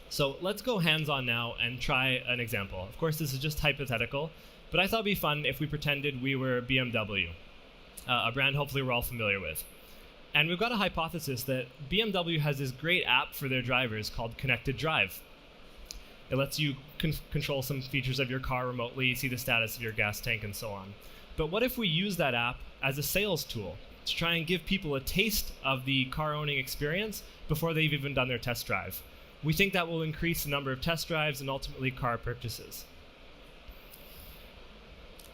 So let's go hands-on now and try an example. Of course, this is just hypothetical, but I thought it'd be fun if we pretended we were BMW, a brand hopefully we're all familiar with. And we've got a hypothesis that BMW has this great app for their drivers called Connected Drive. It lets you control some features of your car remotely, see the status of your gas tank, and so on. But what if we use that app as a sales tool to try and give people a taste of the car owning experience before they've even done their test drive? We think that will increase the number of test drives and ultimately car purchases.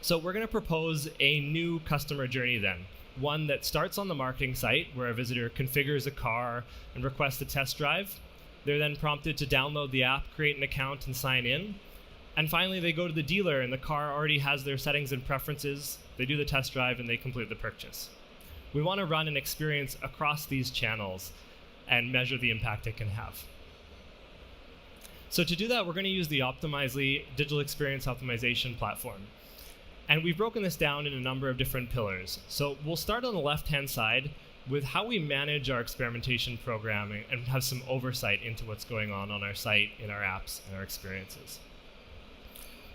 So we're going to propose a new customer journey then, one that starts on the marketing site where a visitor configures a car and requests a test drive. They're then prompted to download the app, create an account, and sign in. And finally, they go to the dealer and the car already has their settings and preferences. They do the test drive and they complete the purchase. We want to run an experience across these channels and measure the impact it can have. So to do that, we're going to use the Optimizely digital experience optimization platform. And we've broken this down in a number of different pillars. So we'll start on the left-hand side with how we manage our experimentation programming and have some oversight into what's going on our site, in our apps, and our experiences.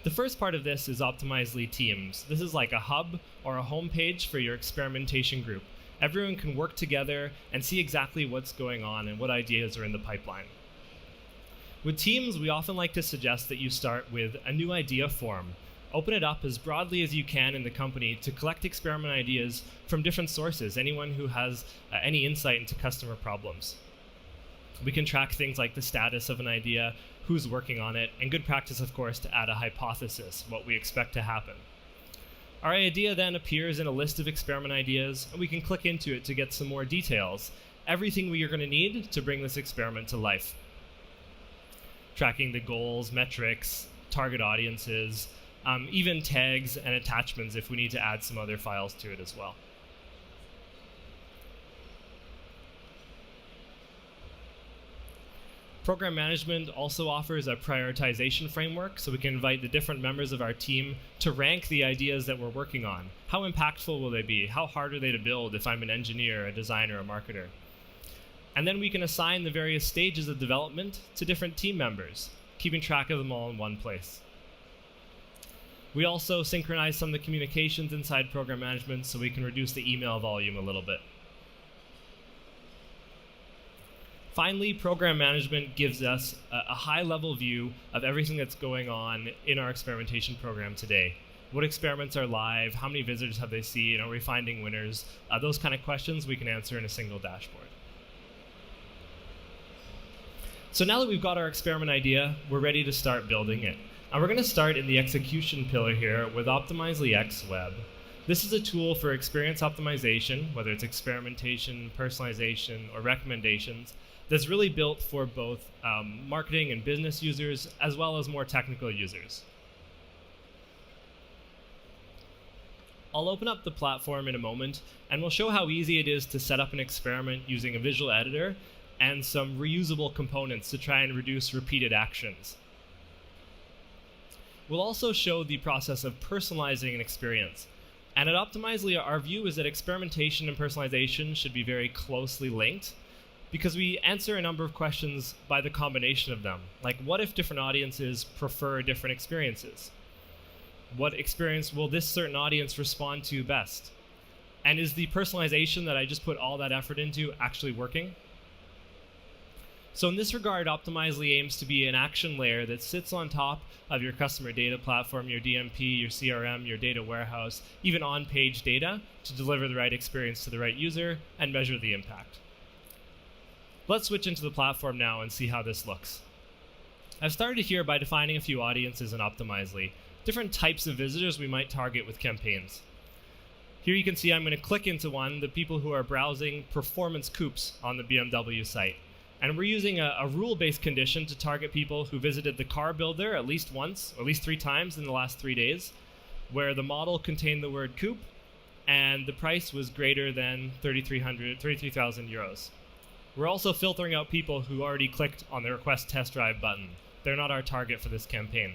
The first part of this is Optimizely Teams. This is like a hub or a homepage for your experimentation group. Everyone can work together and see exactly what's going on and what ideas are in the pipeline. With Teams, we often like to suggest that you start with a new idea form. Open it up as broadly as you can in the company to collect experiment ideas from different sources, anyone who has any insight into customer problems. We can track things like the status of an idea, who's working on it, and good practice, of course, to add a hypothesis, what we expect to happen. Our idea then appears in a list of experiment ideas, and we can click into it to get some more details, everything we are going to need to bring this experiment to life. Tracking the goals, metrics, target audiences, even tags and attachments if we need to add some other files to it as well. Program management also offers a prioritization framework, so we can invite the different members of our team to rank the ideas that we're working on. How impactful will they be? How hard are they to build if I'm an engineer, a designer, a marketer? And then we can assign the various stages of development to different team members, keeping track of them all in one place. We also synchronize some of the communications inside program management so we can reduce the email volume a little bit. Finally, program management gives us a high-level view of everything that's going on in our experimentation program today. What experiments are live? How many visitors have they seen? Are we finding winners? Those kind of questions we can answer in a single dashboard. So now that we've got our experiment idea, we're ready to start building it. And we're going to start in the execution pillar here with Optimizely X Web. This is a tool for experience optimization, whether it's experimentation, personalization, or recommendations, that's really built for both marketing and business users, as well as more technical users. I'll open up the platform in a moment, and we'll show how easy it is to set up an experiment using a visual editor and some reusable components to try and reduce repeated actions. We'll also show the process of personalizing an experience. And at Optimizely, our view is that experimentation and personalization should be very closely linked because we answer a number of questions by the combination of them. Like, what if different audiences prefer different experiences? What experience will this certain audience respond to best? And is the personalization that I just put all that effort into actually working? So in this regard, Optimizely aims to be an action layer that sits on top of your customer data platform, your DMP, your CRM, your data warehouse, even on-page data to deliver the right experience to the right user and measure the impact. Let's switch into the platform now and see how this looks. I've started here by defining a few audiences in Optimizely, different types of visitors we might target with campaigns. Here you can see I'm going to click into one, the people who are browsing performance coupes on the BMW site. And we're using a rule-based condition to target people who visited the car builder at least once, or at least 3 times in the last 3 days, where the model contained the word coupe, and the price was greater than 33,000 euros. We're also filtering out people who already clicked on the request test drive button. They're not our target for this campaign.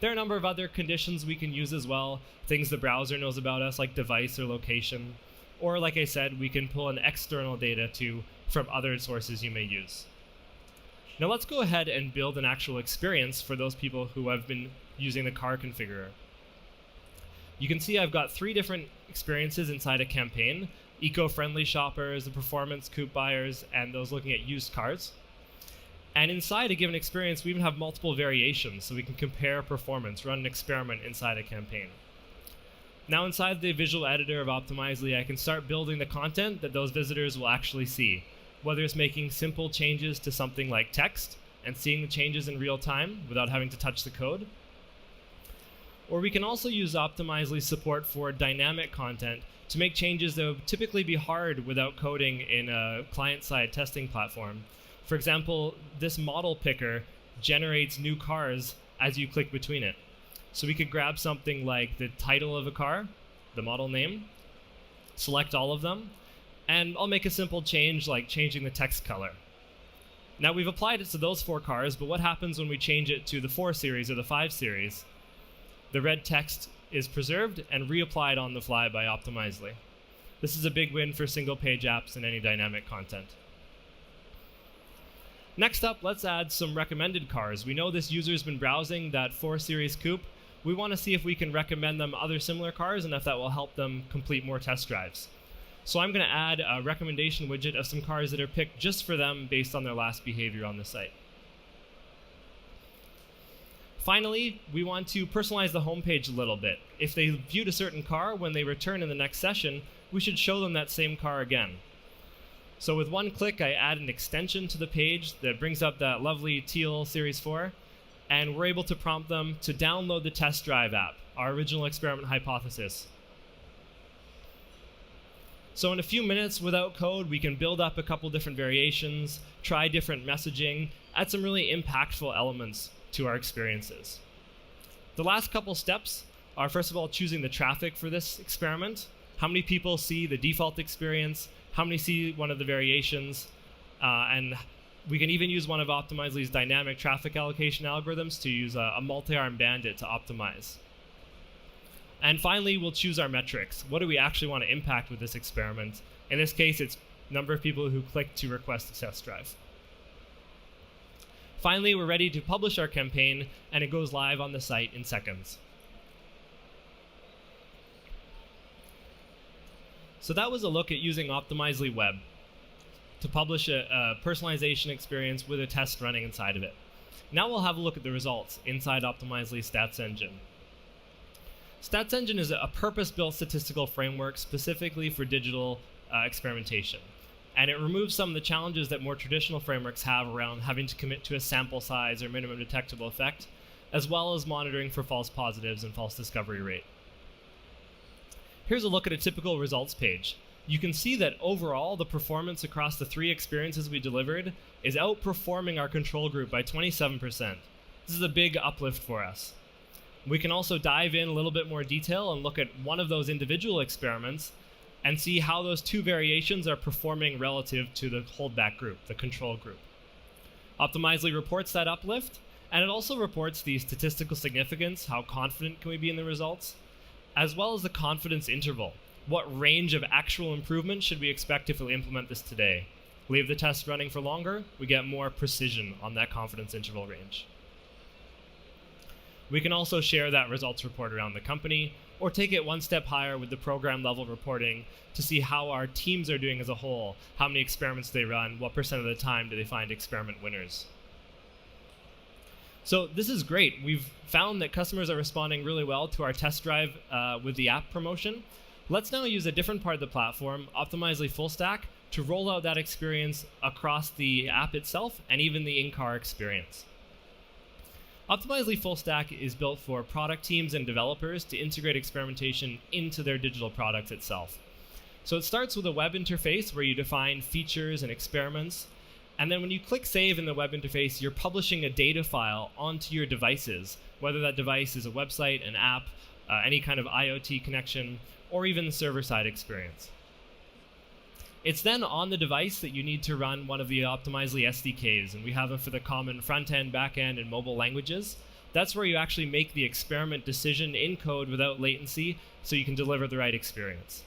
There are a number of other conditions we can use as well, things the browser knows about us, like device or location. Or, like I said, we can pull in external data from other sources you may use. Now let's go ahead and build an actual experience for those people who have been using the car configurer. You can see I've got 3 different experiences inside a campaign: eco-friendly shoppers, the performance coupe buyers, and those looking at used cars. And inside a given experience, we even have multiple variations, so we can compare performance, run an experiment inside a campaign. Now inside the visual editor of Optimizely, I can start building the content that those visitors will actually see, whether it's making simple changes to something like text and seeing the changes in real time without having to touch the code. Or we can also use Optimizely's support for dynamic content to make changes that would typically be hard without coding in a client-side testing platform. For example, this model picker generates new cars as you click between it. So we could grab something like the title of a car, the model name, select all of them, and I'll make a simple change like changing the text color. Now we've applied it to those 4 cars, but what happens when we change it to the 4 series or the 5 series? The red text is preserved and reapplied on the fly by Optimizely. This is a big win for single-page apps and any dynamic content. Next up, let's add some recommended cars. We know this user's been browsing that 4 Series coupe. We want to see if we can recommend them other similar cars and if that will help them complete more test drives. So I'm going to add a recommendation widget of some cars that are picked just for them based on their last behavior on the site. Finally, we want to personalize the homepage a little bit. If they viewed a certain car, when they return in the next session, we should show them that same car again. So with one click, I add an extension to the page that brings up that lovely teal Series 4, and we're able to prompt them to download the test drive app, our original experiment hypothesis. So in a few minutes, without code, we can build up a couple different variations, try different messaging, add some really impactful elements to our experiences. The last couple steps are, first of all, choosing the traffic for this experiment. How many people see the default experience? How many see one of the variations? And we can even use one of Optimizely's dynamic traffic allocation algorithms to use a multi-arm bandit to optimize. And finally, we'll choose our metrics. What do we actually want to impact with this experiment? In this case, it's number of people who click to request a test drive. Finally, we're ready to publish our campaign, and it goes live on the site in seconds. So that was a look at using Optimizely Web to publish a personalization experience with a test running inside of it. Now we'll have a look at the results inside Optimizely Stats Engine. Stats Engine is a purpose-built statistical framework specifically for digital experimentation. And it removes some of the challenges that more traditional frameworks have around having to commit to a sample size or minimum detectable effect, as well as monitoring for false positives and false discovery rate. Here's a look at a typical results page. You can see that overall, the performance across the 3 experiences we delivered is outperforming our control group by 27%. This is a big uplift for us. We can also dive in a little bit more detail and look at one of those individual experiments and see how those 2 variations are performing relative to the holdback group, the control group. Optimizely reports that uplift, and it also reports the statistical significance, how confident can we be in the results, as well as the confidence interval. What range of actual improvement should we expect if we implement this today? Leave the test running for longer, we get more precision on that confidence interval range. We can also share that results report around the company, or take it one step higher with the program level reporting to see how our teams are doing as a whole, how many experiments they run, what % of the time do they find experiment winners. So this is great. We've found that customers are responding really well to our test drive with the app promotion. Let's now use a different part of the platform, Optimizely Full Stack, to roll out that experience across the app itself and even the in-car experience. Optimizely Full Stack is built for product teams and developers to integrate experimentation into their digital products itself. So it starts with a web interface where you define features and experiments, and then when you click save in the web interface, you're publishing a data file onto your devices, whether that device is a website, an app, any kind of IoT connection, or even the server-side experience. It's then on the device that you need to run one of the Optimizely SDKs, and we have them for the common front-end, back-end, and mobile languages. That's where you actually make the experiment decision in code without latency, so you can deliver the right experience.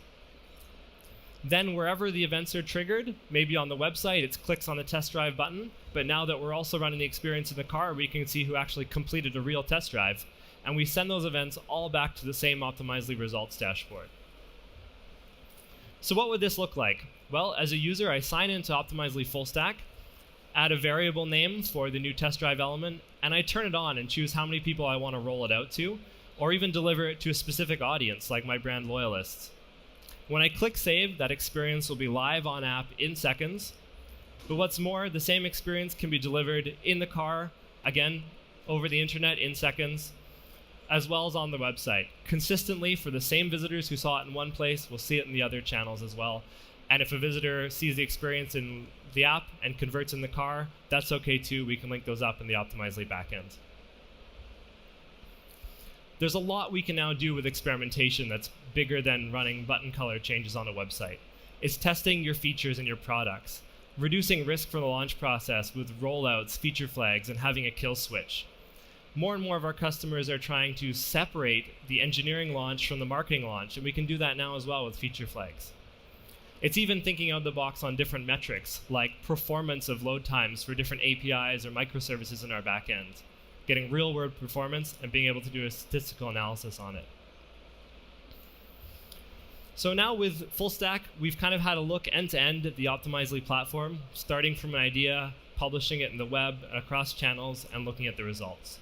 Then wherever the events are triggered, maybe on the website, it's clicks on the test drive button. But now that we're also running the experience in the car, we can see who actually completed a real test drive. And we send those events all back to the same Optimizely results dashboard. So what would this look like? Well, as a user, I sign into Optimizely Full Stack, add a variable name for the new test drive element, and I turn it on and choose how many people I want to roll it out to, or even deliver it to a specific audience, like my brand loyalists. When I click save, that experience will be live on app in seconds. But what's more, the same experience can be delivered in the car, again, over the internet in seconds, as well as on the website. Consistently, for the same visitors who saw it in one place, will see it in the other channels as well. And if a visitor sees the experience in the app and converts in the car, that's okay too. We can link those up in the Optimizely backend. There's a lot we can now do with experimentation that's bigger than running button color changes on a website. It's testing your features and your products, reducing risk for the launch process with rollouts, feature flags, and having a kill switch. More and more of our customers are trying to separate the engineering launch from the marketing launch, and we can do that now as well with feature flags. It's even thinking out of the box on different metrics, like performance of load times for different APIs or microservices in our backend, getting real-world performance and being able to do a statistical analysis on it. So now with Full Stack, we've kind of had a look end-to-end at the Optimizely platform, starting from an idea, publishing it in the web, across channels, and looking at the results.